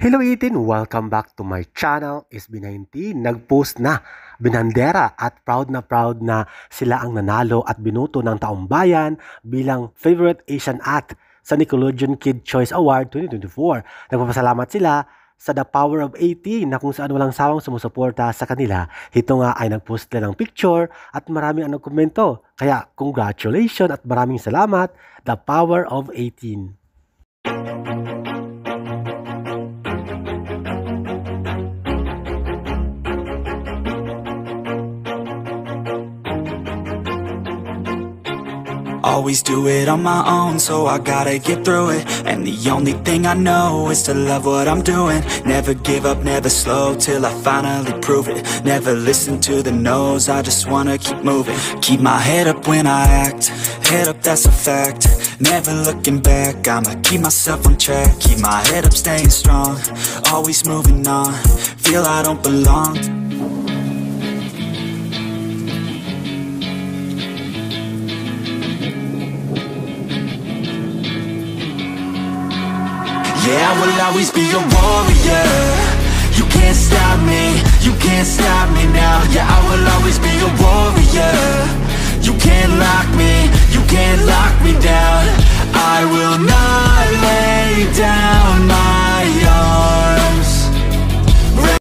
Hello 18! Welcome back to my channel, SB19. Nag-post na binandera at proud na sila ang nanalo at binuto ng taong bayan bilang Favorite Asian Act sa Nickelodeon Kid Choice Award 2024. Nagpapasalamat sila sa The Power of 18 na kung saan walang sawang sumusuporta sa kanila. Ito nga ay nag-post nila ng picture at maraming ang nagkomento. Kaya congratulations at maraming salamat, The Power of 18. Always do it on my own, so I gotta get through it. And the only thing I know is to love what I'm doing. Never give up, never slow, till I finally prove it. Never listen to the no's, I just wanna keep moving. Keep my head up when I act, head up, that's a fact. Never looking back, I'ma keep myself on track. Keep my head up, staying strong, always moving on. Feel I don't belong. Yeah, I will always be a warrior. You can't stop me, you can't stop me now. Yeah, I will always be a warrior. You can't lock me